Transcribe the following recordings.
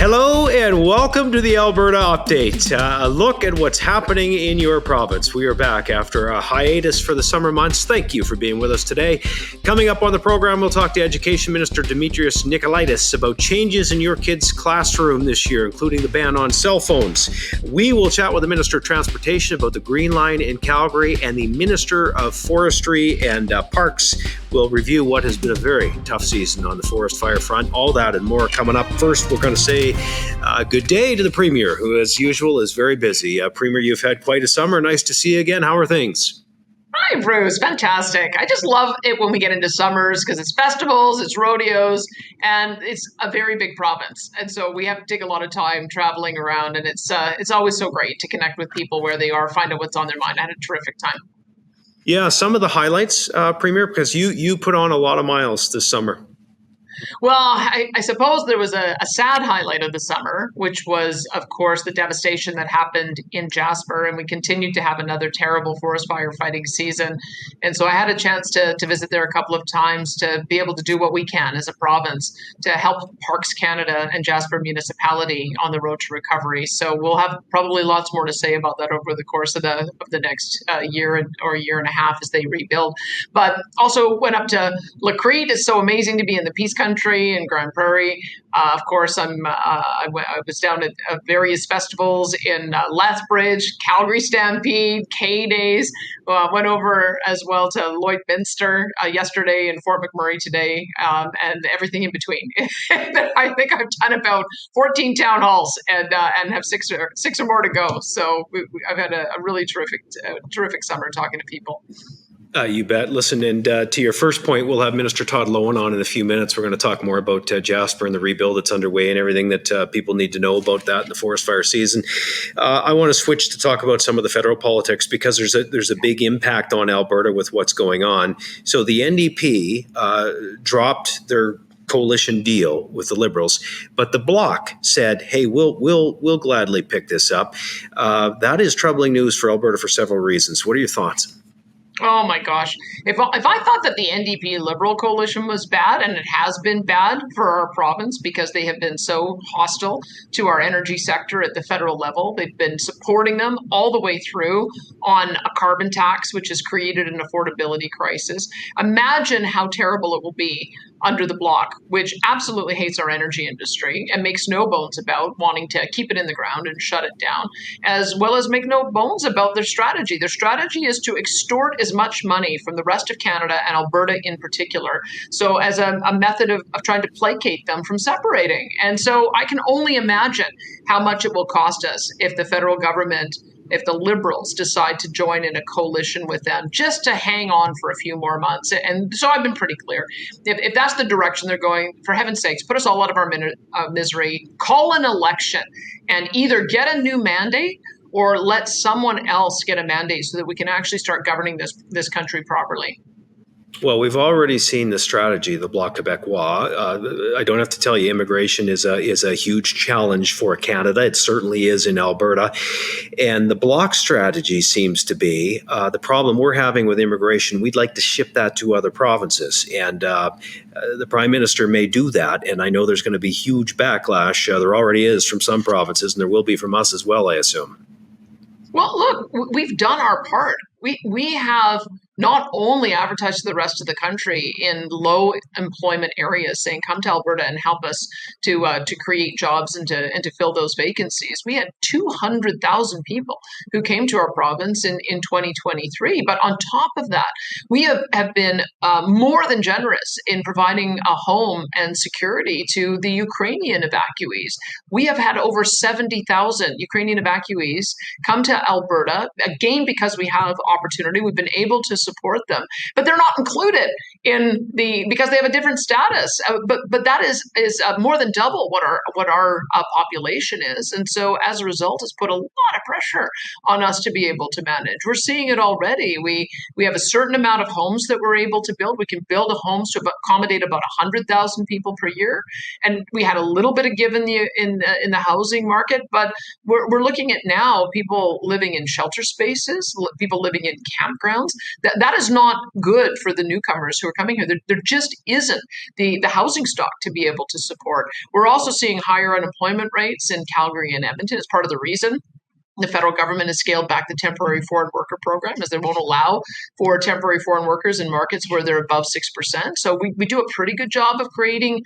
Hello and welcome to the Alberta Update. A look at what's happening in your province. We are back after a hiatus for the summer months. Thank you for being with us today. Coming up on the program, we'll talk to Education Minister Demetrios Nicolaides about changes in your kids' classroom this year, including the ban on cell phones. We will chat with the Minister of Transportation about the Green Line in Calgary, and the Minister of Forestry and Parks will review what has been a very tough season on the forest fire front. All that and more coming up. First, we're going to say good day to the Premier, who, as usual, is very busy. Premier, you've had quite a summer. Nice to see you again. How are things? Hi, Bruce. Fantastic. I just love it when we get into summers because it's festivals, it's rodeos, and it's a very big province. And so we have to take a lot of time traveling around, and it's always so great to connect with people where they are, find out what's on their mind. I had a terrific time. Yeah, some of the highlights, Premier, because you put on a lot of miles this summer. Well, I suppose there was a sad highlight of the summer, which was, of course, the devastation that happened in Jasper. And we continued to have another terrible forest fire fighting season. And so I had a chance to visit there a couple of times to be able to do what we can as a province to help Parks Canada and Jasper Municipality on the road to recovery. So we'll have probably lots more to say about that over the course of the next year or year and a half as they rebuild. But also went up to Lacrete. It's so amazing to be in the Peace Country in Grand Prairie. Of course, I was down at various festivals in Lethbridge, Calgary Stampede, K-Days. Went over as well to Lloydminster yesterday and Fort McMurray today, and everything in between. I think I've done about 14 town halls and have six or more to go. So I've had a really terrific summer talking to people. You bet. Listen, and to your first point, we'll have Minister Todd Loewen on in a few minutes. We're going to talk more about Jasper and the rebuild that's underway and everything that people need to know about that in the forest fire season. I want to switch to talk about some of the federal politics because there's a big impact on Alberta with what's going on. So the NDP dropped their coalition deal with the Liberals, but the Bloc said, "Hey, we'll gladly pick this up." That is troubling news for Alberta for several reasons. What are your thoughts? Oh my gosh. If I thought that the NDP Liberal coalition was bad, and it has been bad for our province because they have been so hostile to our energy sector at the federal level, they've been supporting them all the way through on a carbon tax, which has created an affordability crisis. Imagine how terrible it will be under the Bloc, which absolutely hates our energy industry and makes no bones about wanting to keep it in the ground and shut it down, as well as make no bones about their strategy. Their strategy is to extort as much money from the rest of Canada and Alberta in particular, so as a method of trying to placate them from separating. And so I can only imagine how much it will cost us if the federal government, if the Liberals decide to join in a coalition with them just to hang on for a few more months. And so I've been pretty clear. If that's the direction they're going, for heaven's sakes, put us all out of our misery, call an election, and either get a new mandate or let someone else get a mandate so that we can actually start governing this country properly. Well, we've already seen the strategy, the Bloc Québécois. I don't have to tell you, immigration is a huge challenge for Canada. It certainly is in Alberta. And the Bloc strategy seems to be the problem we're having with immigration. We'd like to ship that to other provinces. And the Prime Minister may do that. And I know there's going to be huge backlash. There already is from some provinces, and there will be from us as well, I assume. Well, look, we've done our part. We have not only advertised to the rest of the country in low employment areas saying, come to Alberta and help us to create jobs and to fill those vacancies. We had 200,000 people who came to our province in 2023. But on top of that, we have been more than generous in providing a home and security to the Ukrainian evacuees. We have had over 70,000 Ukrainian evacuees come to Alberta, again, because we have opportunity. We've been able to support them, but they're not included because they have a different status. But that is more than double what our population is, and so as a result, has put a lot of pressure on us to be able to manage. We're seeing it already. We have a certain amount of homes that we're able to build. We can build homes to accommodate about 100,000 people per year, and we had a little bit of give in the housing market, but we're looking at now people living in shelter spaces, people living in campgrounds. That is not good for the newcomers who are coming here. There just isn't the housing stock to be able to support. We're also seeing higher unemployment rates in Calgary and Edmonton as part of the reason the federal government has scaled back the temporary foreign worker program, as they won't allow for temporary foreign workers in markets where they're above 6%. So we do a pretty good job of creating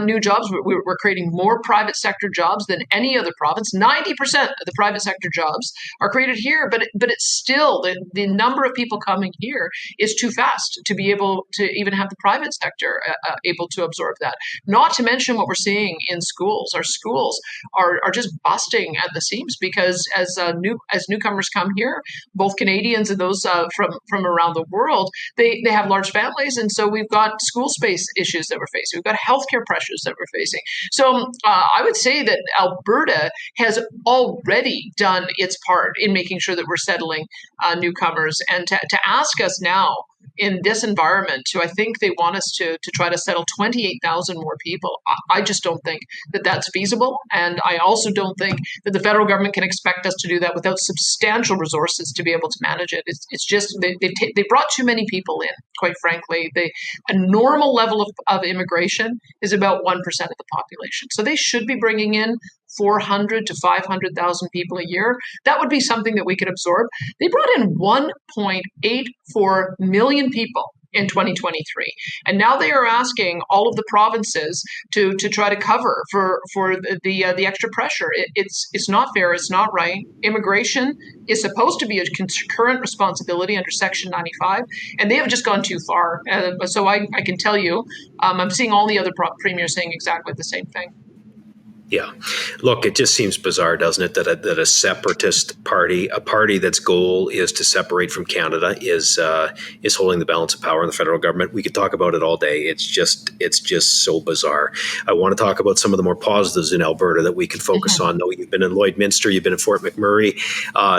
new jobs. We're creating more private sector jobs than any other province. 90% of the private sector jobs are created here, but it's still the number of people coming here is too fast to be able to even have the private sector able to absorb that. Not to mention what we're seeing in schools. Our schools are just busting at the seams because as newcomers come here, both Canadians and those from around the world, they have large families, and so we've got school space issues that we're facing. We've got healthcare pressures that we're facing. So I would say that Alberta has already done its part in making sure that we're settling newcomers, and to ask us now in this environment I think they want us to try to settle 28,000 more people. I just don't think that that's feasible. And I also don't think that the federal government can expect us to do that without substantial resources to be able to manage it. It's just, they brought too many people in, quite frankly. A normal level of immigration is about 1% of the population. So they should be bringing in 400 to 500,000 people a year. That would be something that we could absorb. They brought in 1.84 million people in 2023. And now they are asking all of the provinces to try to cover for the extra pressure. It's not fair. It's not right. Immigration is supposed to be a concurrent responsibility under Section 95, and they have just gone too far. So I can tell you, I'm seeing all the other premiers saying exactly the same thing. Yeah. Look, it just seems bizarre, doesn't it, that a separatist party, a party that's goal is to separate from Canada, is holding the balance of power in the federal government. We could talk about it all day. It's just so bizarre. I want to talk about some of the more positives in Alberta that we can focus on. Though you've been in Lloydminster, you've been in Fort McMurray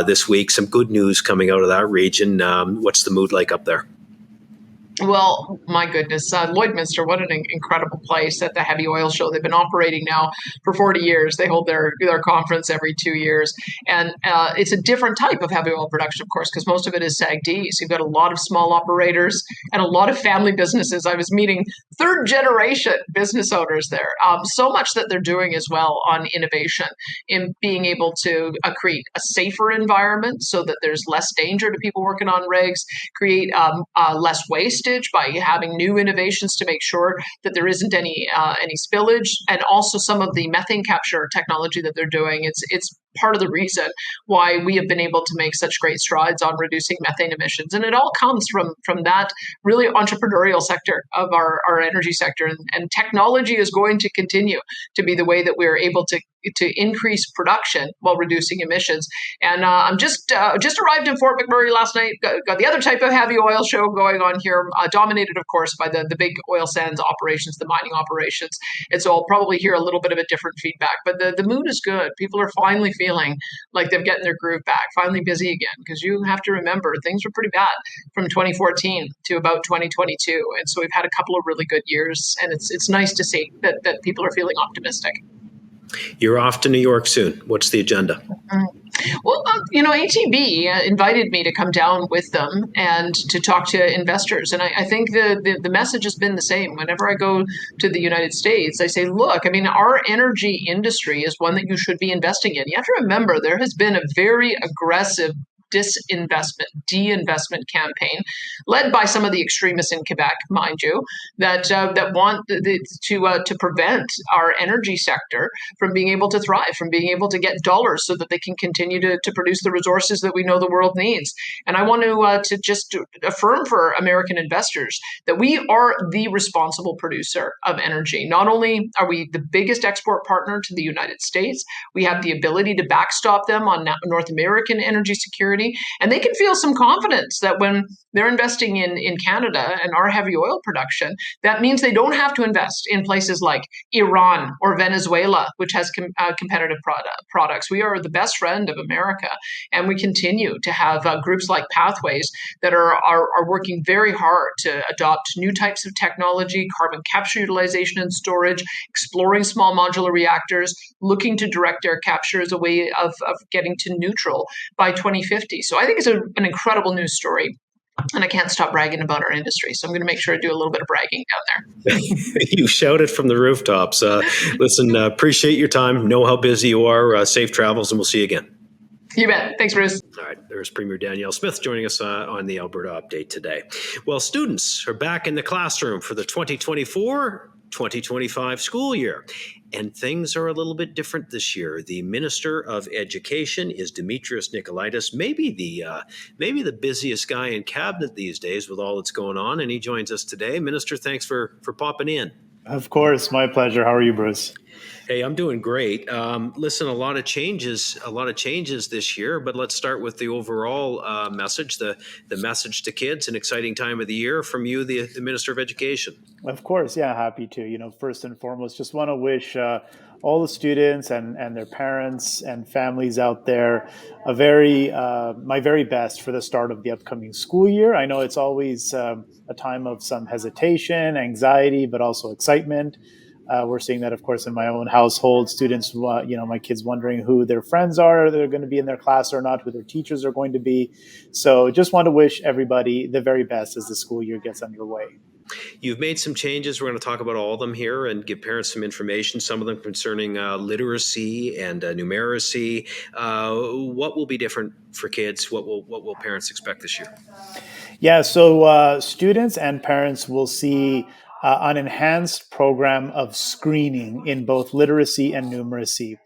this week. Some good news coming out of that region. What's the mood like up there? Well, my goodness, Lloydminster, what an incredible place at the Heavy Oil Show. They've been operating now for 40 years. They hold their conference every 2 years. And it's a different type of heavy oil production, of course, because most of it is SAGD. So you've got a lot of small operators and a lot of family businesses. I was meeting third generation business owners there. So much that they're doing as well on innovation in being able to create a safer environment so that there's less danger to people working on rigs, create less waste by having new innovations to make sure that there isn't any spillage, and also some of the methane capture technology that they're doing. It's part of the reason why we have been able to make such great strides on reducing methane emissions. And it all comes from that really entrepreneurial sector of our energy sector. And technology is going to continue to be the way that we're able to increase production while reducing emissions. And I'm just arrived in Fort McMurray last night, got the other type of heavy oil show going on here, dominated, of course, by the big oil sands operations, the mining operations. And so I'll probably hear a little bit of a different feedback. But the mood is good. People are finally feeling like they've gotten their groove back, finally busy again, because you have to remember things were pretty bad from 2014 to about 2022. And so we've had a couple of really good years, and it's nice to see that people are feeling optimistic. You're off to New York soon. What's the agenda? Well, ATB invited me to come down with them and to talk to investors. And I think the message has been the same. Whenever I go to the United States, I say, look, our energy industry is one that you should be investing in. You have to remember there has been a very aggressive de-investment campaign led by some of the extremists in Quebec, mind you, that want to prevent our energy sector from being able to thrive, from being able to get dollars so that they can continue to produce the resources that we know the world needs. And I want to just affirm for American investors that we are the responsible producer of energy. Not only are we the biggest export partner to the United States, we have the ability to backstop them on North American energy security. And they can feel some confidence that when they're investing in Canada and our heavy oil production, that means they don't have to invest in places like Iran or Venezuela, which has competitive products. We are the best friend of America, and we continue to have groups like Pathways that are working very hard to adopt new types of technology, carbon capture utilization and storage, exploring small modular reactors, looking to direct air capture as a way of getting to neutral by 2050. So I think it's an incredible news story. And I can't stop bragging about our industry. So I'm going to make sure I do a little bit of bragging down there. You shout it from the rooftops. Listen, appreciate your time. Know how busy you are. Safe travels, and we'll see you again. You bet. Thanks, Bruce. All right, there's Premier Danielle Smith joining us on the Alberta Update today. Well, students are back in the classroom for the 2024-2025 school year, and things are a little bit different this year. The Minister of Education is Demetrios Nicolaides, maybe the busiest guy in cabinet these days with all that's going on, and he joins us today. Minister, thanks for popping in. Of course, my pleasure. How are you, Bruce? Hey, I'm doing great. Listen, a lot of changes this year, but let's start with the overall message, the message to kids, an exciting time of the year from you, the Minister of Education. Of course, yeah, happy to. First and foremost, just want to wish all the students and their parents and families out there my very best for the start of the upcoming school year. I know it's always a time of some hesitation, anxiety, but also excitement. We're seeing that, of course, in my own household. Students, my kids wondering who their friends are, that are going to be in their class or not, who their teachers are going to be. So just want to wish everybody the very best as the school year gets underway. You've made some changes. We're going to talk about all of them here and give parents some information, some of them concerning literacy and numeracy. What will be different for kids? What will parents expect this year? Yeah, so students and parents will see an enhanced program of screening in both literacy and numeracy.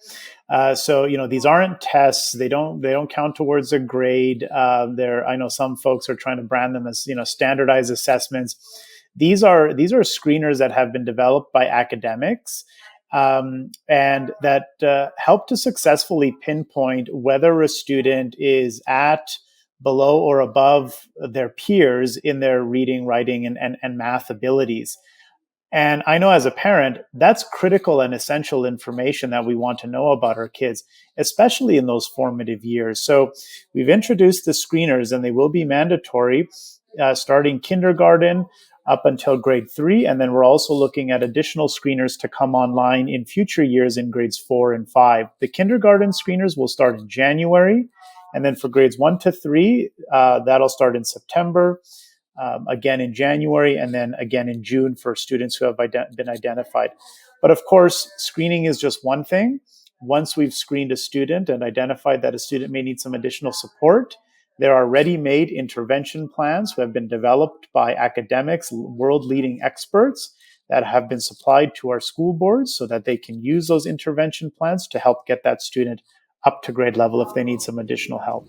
So these aren't tests; they don't count towards a grade. I know some folks are trying to brand them as standardized assessments. These are screeners that have been developed by academics. And that help to successfully pinpoint whether a student is at, below, or above their peers in their reading, writing, and math abilities. And I know as a parent, that's critical and essential information that we want to know about our kids, especially in those formative years. So we've introduced the screeners, and they will be mandatory starting kindergarten up until grade 3. And then we're also looking at additional screeners to come online in future years in grades 4 and 5. The kindergarten screeners will start in January. And then for grades 1 to 3, that'll start in September, again in January, and then again in June for students who have been identified. But of course, screening is just one thing. Once we've screened a student and identified that a student may need some additional support, there are ready-made intervention plans who have been developed by academics, world-leading experts that have been supplied to our school boards so that they can use those intervention plans to help get that student up to grade level if they need some additional help.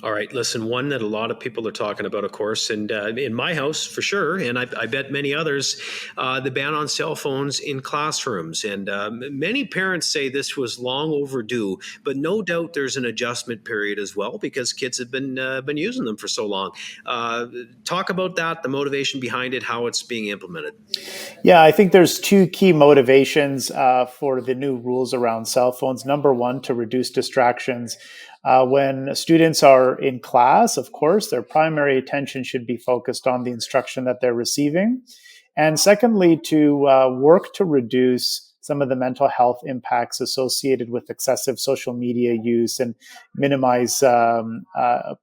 All right, listen, one that a lot of people are talking about, of course, and in my house for sure, and I bet many others, the ban on cell phones in classrooms. And many parents say this was long overdue, but no doubt there's an adjustment period as well because kids have been using them for so long. Talk about that, the motivation behind it, how it's being implemented. Yeah, I think there's two key motivations for the new rules around cell phones. Number one, to reduce distractions. When students are in class, of course, their primary attention should be focused on the instruction that they're receiving. And secondly, to work to reduce some of the mental health impacts associated with excessive social media use and minimize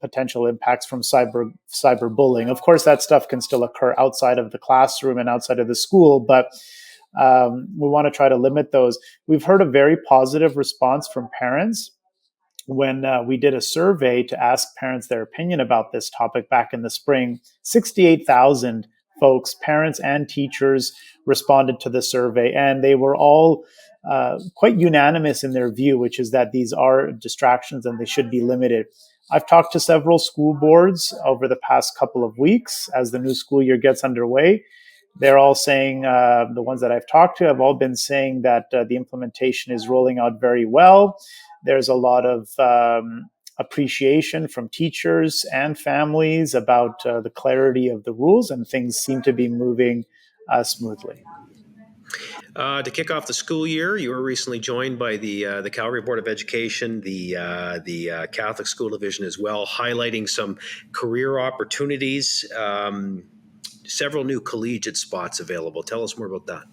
potential impacts from cyberbullying. Of course, that stuff can still occur outside of the classroom and outside of the school, but we want to try to limit those. We've heard a very positive response from parents when we did a survey to ask parents their opinion about this topic back in the spring. 68,000 folks, parents and teachers, responded to the survey, and they were all quite unanimous in their view, which is that these are distractions and they should be limited. I've talked to several school boards over the past couple of weeks as the new school year gets underway. They're all saying, the ones that I've talked to have all been saying that the implementation is rolling out very well. There's a lot of appreciation from teachers and families about the clarity of the rules, and things seem to be moving smoothly. To kick off the school year, you were recently joined by the Calgary Board of Education, the Catholic School Division as well, highlighting some career opportunities. several new collegiate spots available. Tell us more about that.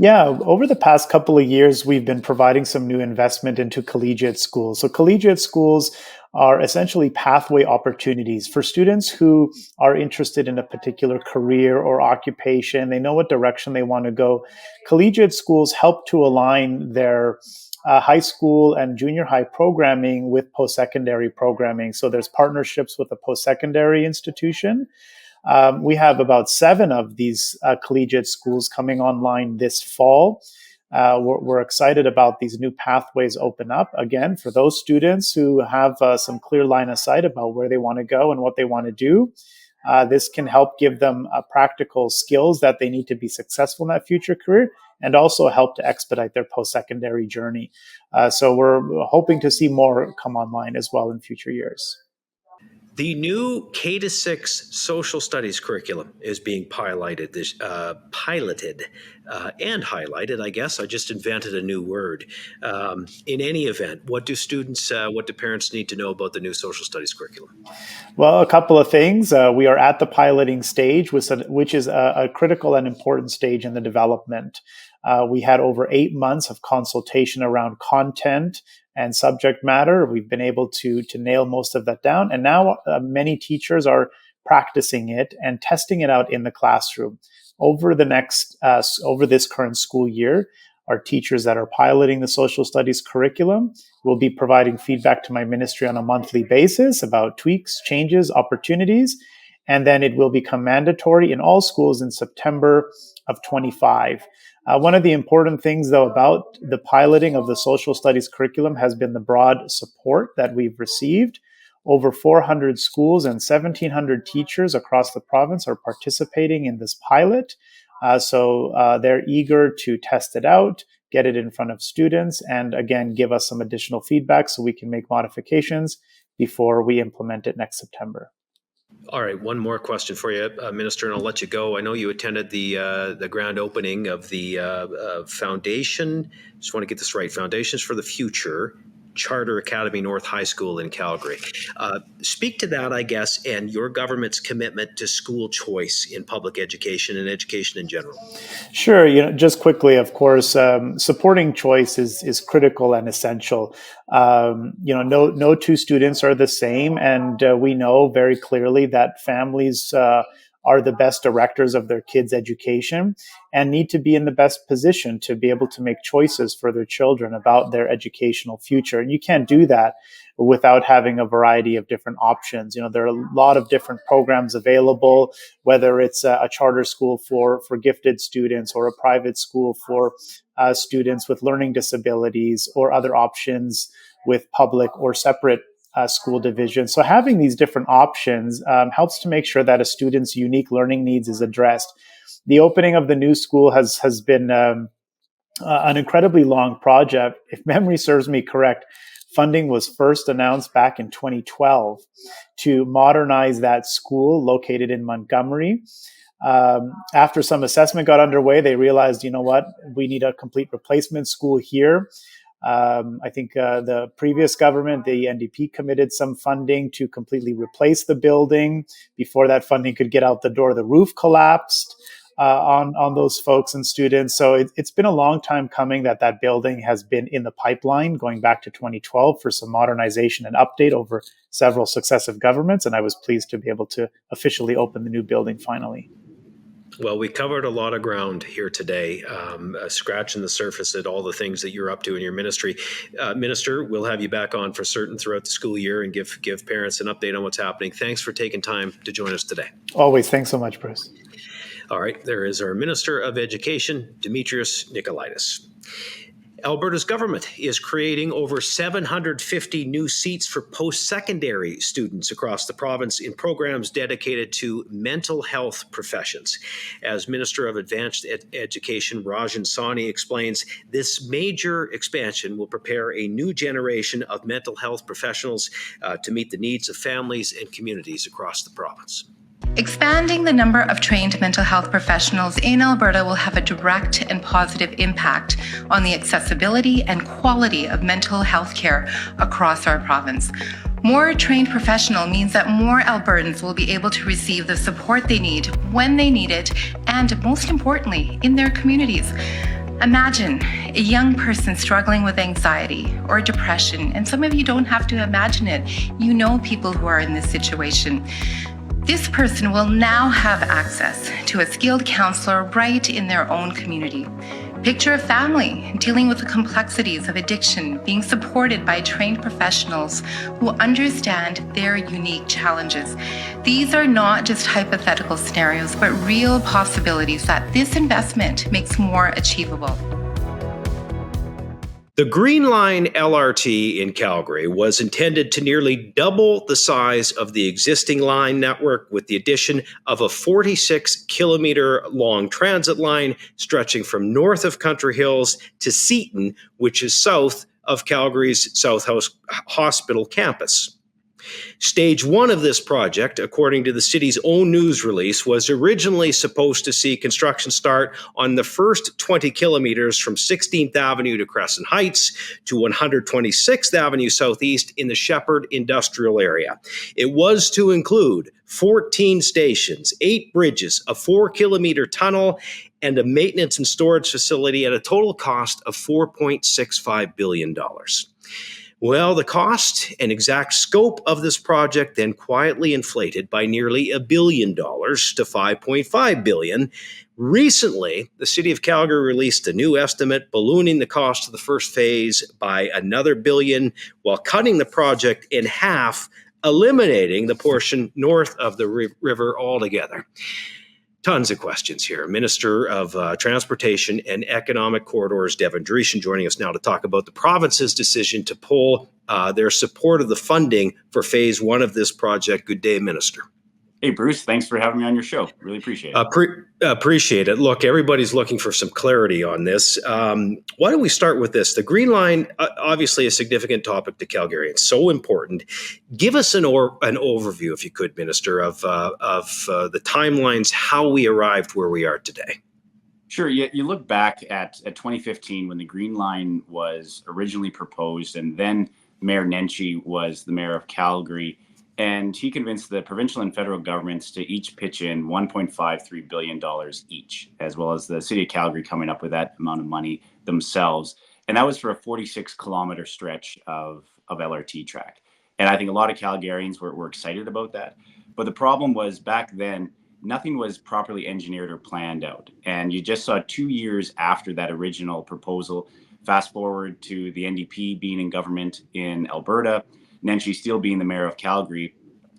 Yeah, over the past couple of years, we've been providing some new investment into collegiate schools. So, collegiate schools are essentially pathway opportunities for students who are interested in a particular career or occupation. They know what direction they want to go. Collegiate schools help to align their high school and junior high programming with post-secondary programming. So, there's partnerships with a post-secondary institution. We have about 7 of these collegiate schools coming online this fall. We're excited about these new pathways open up, again, for those students who have some clear line of sight about where they want to go and what they want to do. This can help give them practical skills that they need to be successful in that future career, and also help to expedite their post-secondary journey. So we're hoping to see more come online as well in future years. The new K-6 social studies curriculum is being piloted and highlighted, I guess. I just invented a new word. In any event, what do parents need to know about the new social studies curriculum? Well, a couple of things. We are at the piloting stage, which is a critical and important stage in the development. We had over 8 months of consultation around content and subject matter. We've been able to nail most of that down. And now many teachers are practicing it and testing it out in the classroom. Over this current school year, our teachers that are piloting the social studies curriculum will be providing feedback to my ministry on a monthly basis about tweaks, changes, opportunities, and then it will become mandatory in all schools in September of 25. One of the important things, though, about the piloting of the social studies curriculum has been the broad support that we've received. Over 400 schools and 1,700 teachers across the province are participating in this pilot. So they're eager to test it out, get it in front of students, and again, give us some additional feedback so we can make modifications before we implement it next September. All right, one more question for you, Minister, and I'll let you go. I know you attended the grand opening of the foundation. Just want to get this right. Foundations for the Future Charter Academy North High School in Calgary. Speak to that, I guess, and your government's commitment to school choice in public education and education in general. Sure. Just quickly, of course, supporting choice is critical and essential. No two students are the same, and we know very clearly that families are the best directors of their kids' education and need to be in the best position to be able to make choices for their children about their educational future. And you can't do that without having a variety of different options. There are a lot of different programs available, whether it's a charter school for gifted students or a private school for students with learning disabilities, or other options with public or separate school division. So having these different options helps to make sure that a student's unique learning needs is addressed. The opening of the new school has been an incredibly long project. If memory serves me correct, funding was first announced back in 2012 to modernize that school located in Montgomery. After some assessment got underway, they realized, we need a complete replacement school here. I think the previous government, the NDP, committed some funding to completely replace the building. Before that funding could get out the door, the roof collapsed on those folks and students. So it's been a long time coming that building has been in the pipeline going back to 2012 for some modernization and update over several successive governments. And I was pleased to be able to officially open the new building finally. Well, we covered a lot of ground here today, scratching the surface at all the things that you're up to in your ministry. Minister, we'll have you back on for certain throughout the school year and give parents an update on what's happening. Thanks for taking time to join us today. Always. Thanks so much, Bruce. All right. There is our Minister of Education, Demetrios Nicolaides. Alberta's government is creating over 750 new seats for post-secondary students across the province in programs dedicated to mental health professions. As Minister of Advanced Education, Rajan Sawhney explains, this major expansion will prepare a new generation of mental health professionals to meet the needs of families and communities across the province. Expanding the number of trained mental health professionals in Alberta will have a direct and positive impact on the accessibility and quality of mental health care across our province. More trained professional means that more Albertans will be able to receive the support they need when they need it, and most importantly, in their communities. Imagine a young person struggling with anxiety or depression, and some of you don't have to imagine it. You know people who are in this situation. This person will now have access to a skilled counselor right in their own community. Picture a family dealing with the complexities of addiction, being supported by trained professionals who understand their unique challenges. These are not just hypothetical scenarios, but real possibilities that this investment makes more achievable. The Green Line LRT in Calgary was intended to nearly double the size of the existing line network with the addition of a 46-kilometer long transit line stretching from north of Country Hills to Seaton, which is south of Calgary's South Hospital campus. Stage 1 of this project, according to the city's own news release, was originally supposed to see construction start on the first 20 kilometers from 16th Avenue to Crescent Heights to 126th Avenue Southeast in the Shepherd Industrial Area. It was to include 14 stations, 8 bridges, a 4-kilometer tunnel, and a maintenance and storage facility at a total cost of $4.65 billion. Well, the cost and exact scope of this project then quietly inflated by nearly $1 billion to $5.5 billion. Recently, the City of Calgary released a new estimate ballooning the cost of the first phase by another $1 billion while cutting the project in half, eliminating the portion north of the river altogether. Tons of questions here. Minister of Transportation and Economic Corridors, Devin Dreeshen, joining us now to talk about the province's decision to pull their support of the funding for phase 1 of this project. Good day, Minister. Hey, Bruce, thanks for having me on your show. Really appreciate it. Appreciate it. Look, everybody's looking for some clarity on this. Why don't we start with this? The Green Line, obviously a significant topic to Calgarians, so important. Give us an overview, if you could, Minister, of the timelines, how we arrived where we are today. Sure. You look back at 2015 when the Green Line was originally proposed, and then Mayor Nenshi was the mayor of Calgary. And he convinced the provincial and federal governments to each pitch in $1.53 billion each, as well as the city of Calgary coming up with that amount of money themselves. And that was for a 46-kilometer stretch of LRT track. And I think a lot of Calgarians were excited about that. But the problem was back then, nothing was properly engineered or planned out. And you just saw 2 years after that original proposal, fast forward to the NDP being in government in Alberta, Nenshi still being the mayor of Calgary,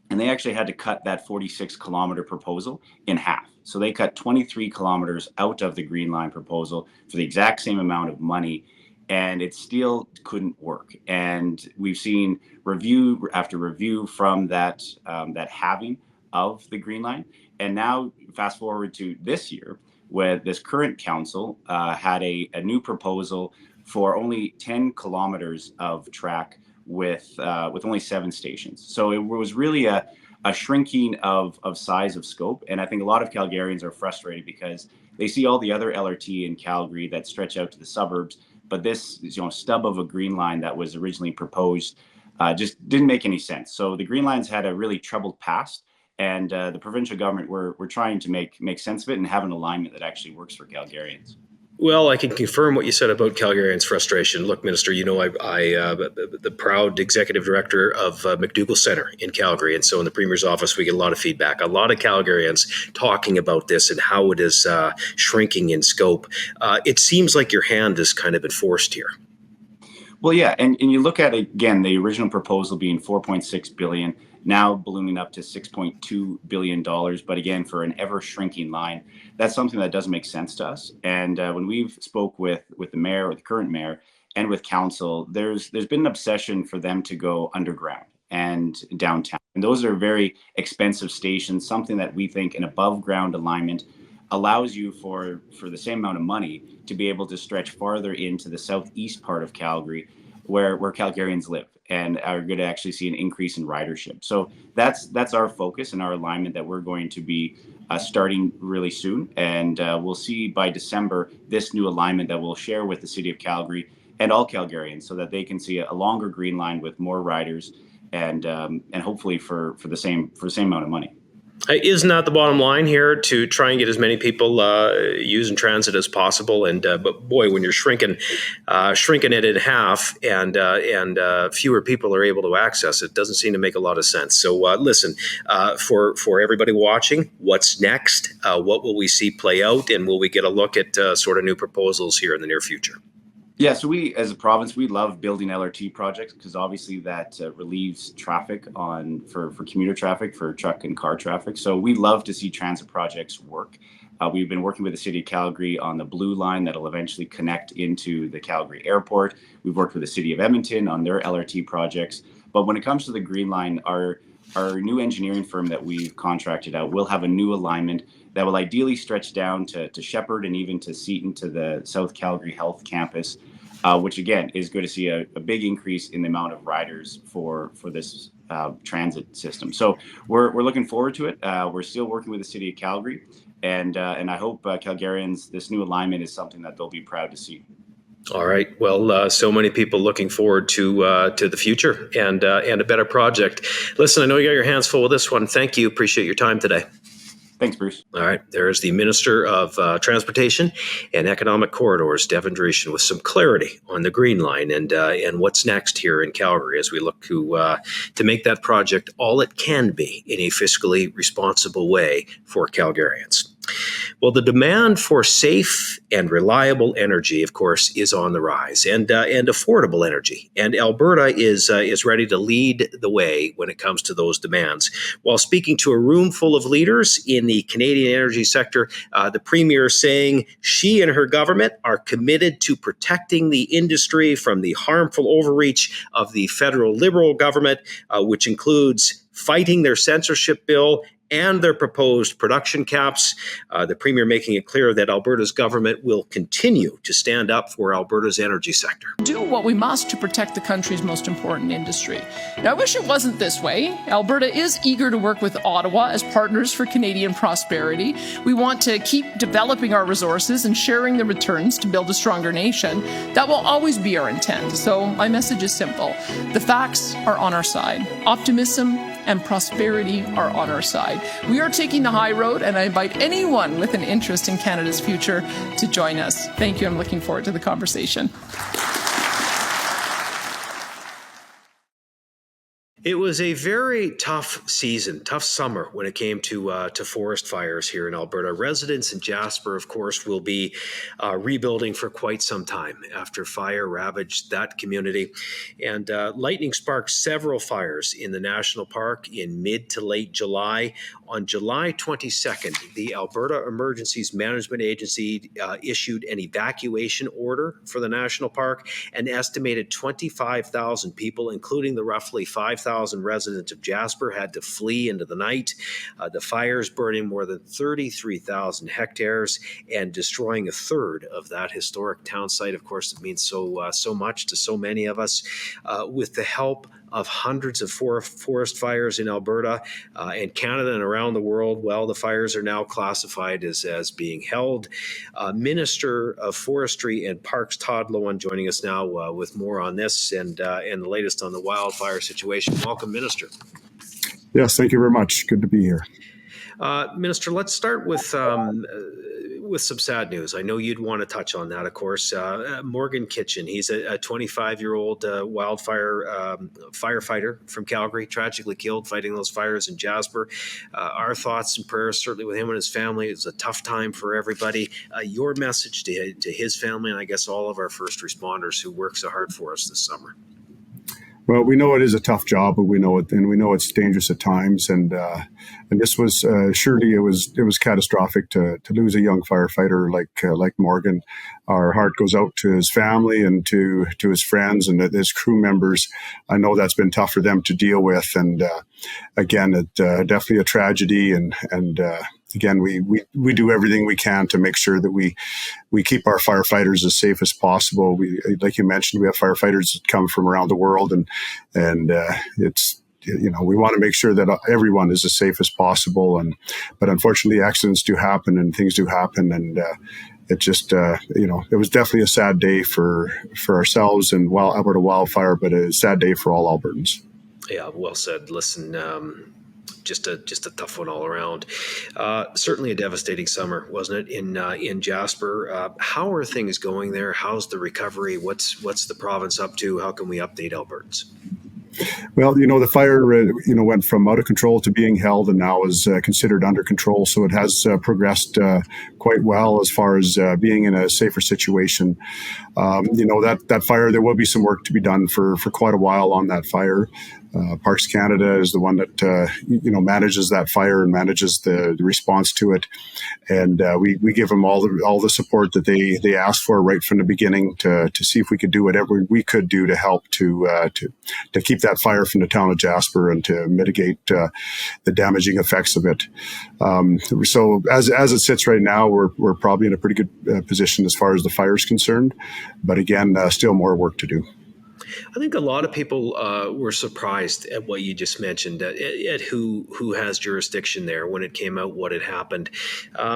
and they actually had to cut that 46-kilometer proposal in half. So they cut 23 kilometers out of the Green Line proposal for the exact same amount of money, and it still couldn't work. And we've seen review after review from that halving of the Green Line. And now fast forward to this year, where this current council had a new proposal for only 10 kilometers of track with only 7 stations. So it was really a shrinking of size of scope. And I think a lot of Calgarians are frustrated because they see all the other LRT in Calgary that stretch out to the suburbs, but this stub of a Green Line that was originally proposed just didn't make any sense. So the Green Line's had a really troubled past, and the provincial government we're trying to make sense of it and have an alignment that actually works for Calgarians. Well, I can confirm what you said about Calgarians' frustration. Look, Minister, you know, I the proud executive director of McDougall Centre in Calgary. And so in the Premier's office, we get a lot of feedback. A lot of Calgarians talking about this and how it is shrinking in scope. It seems like your hand is kind of been forced here. Well, yeah. And you look at, again, the original proposal being $4.6 billion, now ballooning up to $6.2 billion. But again, for an ever shrinking line, that's something that doesn't make sense to us. And when we've spoke with the mayor, or the current mayor, and with council, there's been an obsession for them to go underground and downtown. And those are very expensive stations, something that we think an above ground alignment allows you for the same amount of money to be able to stretch farther into the southeast part of Calgary where Calgarians live. and are going to actually see an increase in ridership. So that's our focus and our alignment that we're going to be starting really soon. And we'll see by December this new alignment that we'll share with the City of Calgary and all Calgarians, so that they can see a longer green line with more riders, and hopefully for the same amount of money. Isn't that the bottom line here, to try and get as many people using transit as possible? And but boy, when you're shrinking it in half, and fewer people are able to access it, doesn't seem to make a lot of sense. So listen, for everybody watching, what's next? What will we see play out, and will we get a look at sort of new proposals here in the near future? Yeah, so we, as a province, we love building LRT projects, because obviously that relieves traffic for commuter traffic, for truck and car traffic. So we love to see transit projects work. We've been working with the City of Calgary on the Blue Line that'll eventually connect into the Calgary Airport. We've worked with the City of Edmonton on their LRT projects. But when it comes to the Green Line, our new engineering firm that we've contracted out will have a new alignment that will ideally stretch down to Shepherd and even to Seton, to the South Calgary Health Campus, which again is going to see a big increase in the amount of riders for this transit system. So we're looking forward to it. We're still working with the City of Calgary, and I hope Calgarians, this new alignment is something that they'll be proud to see. All right. Well, so many people looking forward to the future and a better project. Listen, I know you got your hands full with this one. Thank you. Appreciate your time today. Thanks, Bruce. All right. There's the Minister of Transportation and Economic Corridors, Devin, with some clarity on the Green Line and what's next here in Calgary as we look to make that project all it can be in a fiscally responsible way for Calgarians. Well, the demand for safe and reliable energy, of course, is on the rise, and affordable energy. And Alberta is ready to lead the way when it comes to those demands. While speaking to a room full of leaders in the Canadian energy sector, the Premier saying she and her government are committed to protecting the industry from the harmful overreach of the federal Liberal government, which includes fighting their censorship bill and their proposed production caps. The Premier making it clear that Alberta's government will continue to stand up for Alberta's energy sector. Do what we must to protect the country's most important industry. Now, I wish it wasn't this way. Alberta is eager to work with Ottawa as partners for Canadian prosperity. We want to keep developing our resources and sharing the returns to build a stronger nation. That will always be our intent. So my message is simple. The facts are on our side. Optimism and prosperity are on our side. We are taking the high road, and I invite anyone with an interest in Canada's future to join us. Thank you. I'm looking forward to the conversation. It was a very tough season, tough summer when it came to forest fires here in Alberta. Residents in Jasper, of course, will be rebuilding for quite some time after fire ravaged that community. And lightning sparked several fires in the national park in mid to late July. On July 22nd, the Alberta Emergencies Management Agency issued an evacuation order for the national park. An estimated 25,000 people, including the roughly 5,000 residents of Jasper, had to flee into the night. The fires burning more than 33,000 hectares and destroying a third of that historic town site. Of course, it means so much to so many of us. With the help of hundreds of forest fires in Alberta and Canada and around the world, well, the fires are now classified as being held. Minister of Forestry and Parks, Todd Loewen, joining us now with more on this and the latest on the wildfire situation. Welcome, Minister. Yes, thank you very much. Good to be here. Minister, let's start with some sad news. I know you'd want to touch on that, of course. Morgan Kitchen, he's a 25-year-old wildfire firefighter from Calgary, tragically killed fighting those fires in Jasper. Our thoughts and prayers certainly with him and his family. It was a tough time for everybody. Your message to his family, and I guess all of our first responders who work so hard for us this summer. Well, we know it is a tough job, but we know it's dangerous at times, and this was surely it was catastrophic to lose a young firefighter like Morgan. Our heart goes out to his family and to his friends and his crew members. I know that's been tough for them to deal with, and again, it definitely a tragedy, and again, we do everything we can to make sure that we keep our firefighters as safe as possible. Like you mentioned, we have firefighters that come from around the world, and it's, we want to make sure that everyone is as safe as possible. But unfortunately, accidents do happen and things do happen. And it just, it was definitely a sad day for ourselves and Alberta Wildfire, but a sad day for all Albertans. Yeah, well said. Listen, just a tough one all around. Certainly a devastating summer, wasn't it, in Jasper? How are things going there? How's the recovery? What's the province up to? How can we update Albertans? Well, the fire, went from out of control to being held, and now is considered under control. So it has progressed quite well as far as being in a safer situation. That fire, there will be some work to be done for quite a while on that fire. Parks Canada is the one that manages that fire and manages the response to it, and we give them all the support that they asked for right from the beginning to see if we could do whatever we could do to help to keep that fire from the town of Jasper and to mitigate the damaging effects of it. So as it sits right now, we're probably in a pretty good position as far as the fire is concerned, but again, still more work to do. I think a lot of people were surprised at what you just mentioned, at who has jurisdiction there when it came out what had happened.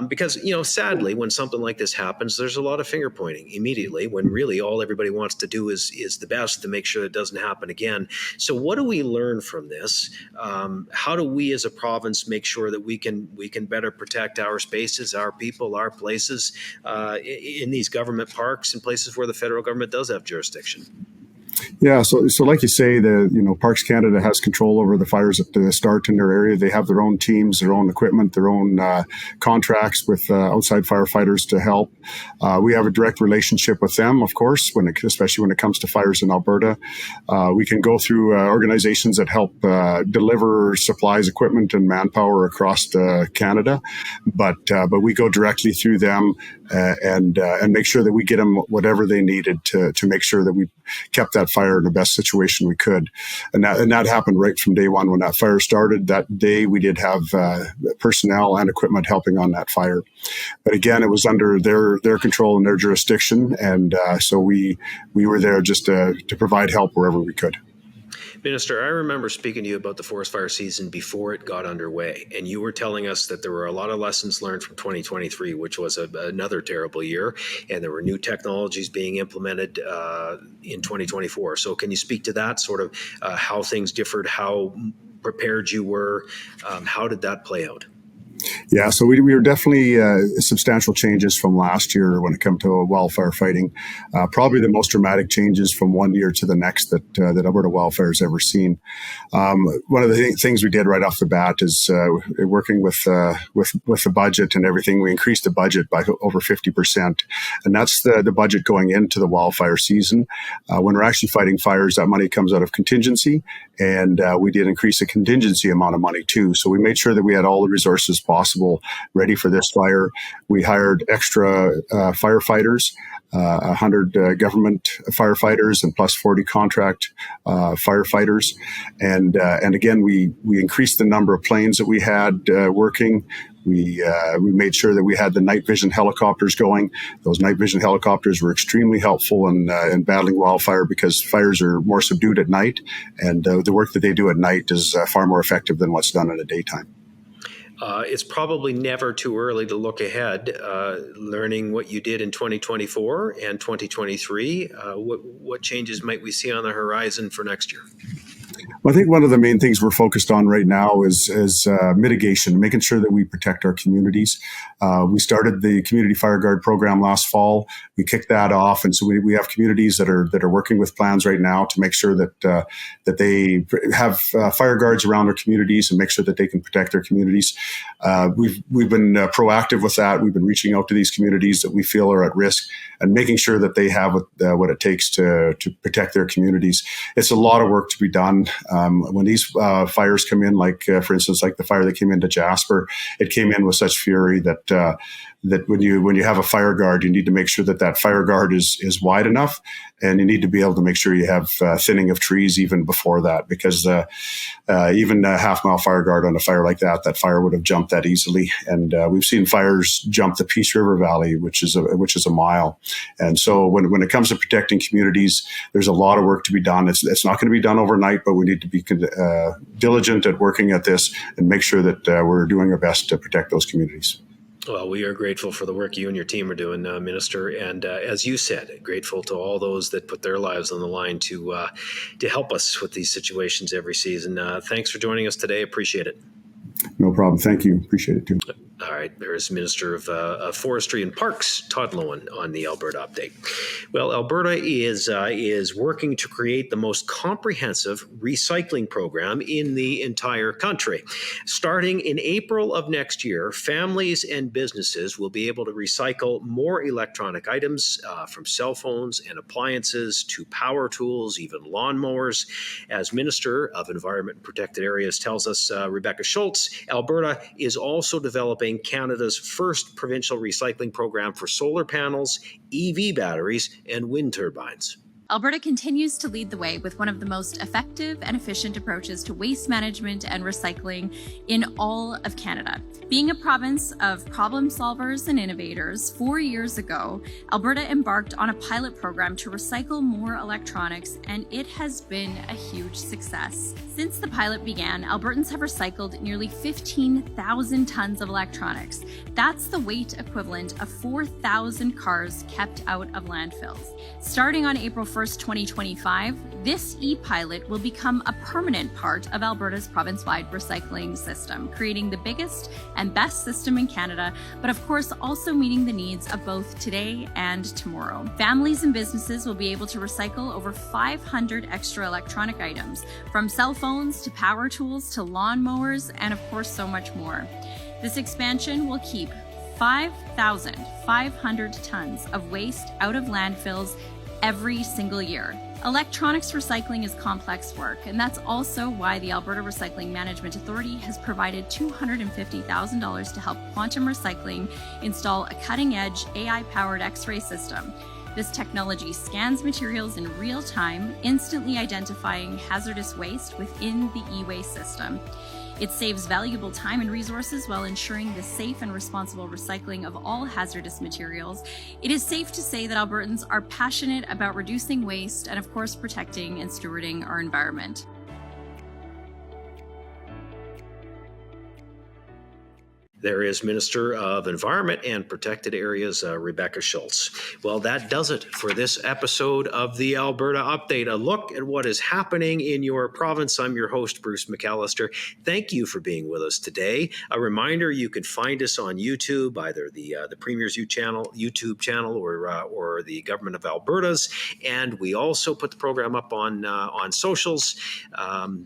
Because, sadly, when something like this happens, there's a lot of finger pointing immediately when really all everybody wants to do is the best to make sure it doesn't happen again. So what do we learn from this? How do we as a province make sure that we can better protect our spaces, our people, our places in these government parks and places where the federal government does have jurisdiction? Yeah, so like you say, Parks Canada has control over the fires at the start in their area. They have their own teams, their own equipment, their own contracts with outside firefighters to help. We have a direct relationship with them, of course, especially when it comes to fires in Alberta. We can go through organizations that help deliver supplies, equipment, and manpower across Canada, but we go directly through them and make sure that we get them whatever they needed to make sure that we kept that fire in the best situation we could. And that happened right from day one. When that fire started, that day we did have personnel and equipment helping on that fire. But again, it was under their control and their jurisdiction. And so we were there just to provide help wherever we could. Minister, I remember speaking to you about the forest fire season before it got underway, and you were telling us that there were a lot of lessons learned from 2023, which was another terrible year, and there were new technologies being implemented in 2024. So can you speak to that, sort of how things differed, how prepared you were, how did that play out? Yeah, so we were definitely substantial changes from last year when it came to wildfire fighting. Probably the most dramatic changes from one year to the next that Alberta Wildfire has ever seen. One of the things we did right off the bat is working with the budget and everything. We increased the budget by over 50%, and that's the budget going into the wildfire season. When we're actually fighting fires, that money comes out of contingency, and we did increase the contingency amount of money too. So we made sure that we had all the resources possible ready for this fire. We hired extra firefighters, 100 government firefighters and plus 40 contract firefighters. And again, we increased the number of planes that we had working. We made sure that we had the night vision helicopters going. Those night vision helicopters were extremely helpful in battling wildfire because fires are more subdued at night, and the work that they do at night is far more effective than what's done in the daytime. It's probably never too early to look ahead, learning what you did in 2024 and 2023. What changes might we see on the horizon for next year? Well, I think one of the main things we're focused on right now is mitigation, making sure that we protect our communities. We started the Community Fire Guard program last fall. We kicked that off, and so we have communities that are working with plans right now to make sure that they have fire guards around their communities and make sure that they can protect their communities. We've been proactive with that. We've been reaching out to these communities that we feel are at risk and making sure that they have what it takes to protect their communities. It's a lot of work to be done. When these fires come in, like for instance, like the fire that came into Jasper, it came in with such fury that that when you have a fire guard, you need to make sure that fire guard is wide enough, and you need to be able to make sure you have thinning of trees even before that, because even a half-mile fire guard on a fire like that fire would have jumped that easily. And we've seen fires jump the Peace River Valley, which is a mile. And so when it comes to protecting communities, there's a lot of work to be done. It's not going to be done overnight, but we need to be diligent at working at this and make sure that we're doing our best to protect those communities. Well, we are grateful for the work you and your team are doing, Minister. And as you said, grateful to all those that put their lives on the line to help us with these situations every season. Thanks for joining us today. Appreciate it. No problem. Thank you. Appreciate it too. All right. There's Minister of Forestry and Parks, Todd Loewen, on the Alberta Update. Well, Alberta is working to create the most comprehensive recycling program in the entire country. Starting in April of next year, families and businesses will be able to recycle more electronic items, from cell phones and appliances to power tools, even lawnmowers. As Minister of Environment and Protected Areas tells us, Rebecca Schultz, Alberta is also developing Canada's first provincial recycling program for solar panels, EV batteries, and wind turbines. Alberta continues to lead the way with one of the most effective and efficient approaches to waste management and recycling in all of Canada. Being a province of problem solvers and innovators, 4 years ago, Alberta embarked on a pilot program to recycle more electronics, and it has been a huge success. Since the pilot began, Albertans have recycled nearly 15,000 tons of electronics. That's the weight equivalent of 4,000 cars kept out of landfills. Starting on April 1st, 2025, this e-pilot will become a permanent part of Alberta's province-wide recycling system, creating the biggest and best system in Canada, but of course also meeting the needs of both today and tomorrow. Families and businesses will be able to recycle over 500 extra electronic items, from cell phones to power tools to lawnmowers, and of course so much more. This expansion will keep 5,500 tons of waste out of landfills every single year. Electronics recycling is complex work, and that's also why the Alberta Recycling Management Authority has provided $250,000 to help Quantum Recycling install a cutting-edge AI-powered X-ray system. This technology scans materials in real time, instantly identifying hazardous waste within the e-waste system. It saves valuable time and resources while ensuring the safe and responsible recycling of all hazardous materials. It is safe to say that Albertans are passionate about reducing waste and, of course, protecting and stewarding our environment. There is Minister of Environment and Protected Areas, Rebecca Schultz. Well, that does it for this episode of the Alberta Update, a look at what is happening in your province. I'm your host, Bruce McAllister. Thank you for being with us today. A reminder, you can find us on YouTube, either the Premier's YouTube channel or the Government of Alberta's. And we also put the program up on socials,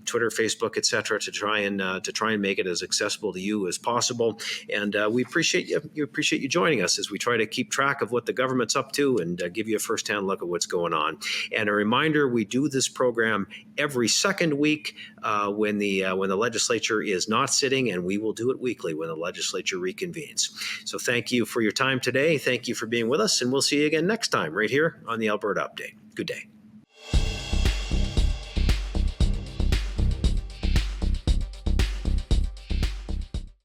Twitter, Facebook, etc., to try and make it as accessible to you as possible. And we appreciate you joining us as we try to keep track of what the government's up to and give you a firsthand look at what's going on. And a reminder, we do this program every second week when the legislature is not sitting, and we will do it weekly when the legislature reconvenes. So thank you for your time today. Thank you for being with us, and we'll see you again next time right here on the Alberta Update. Good day.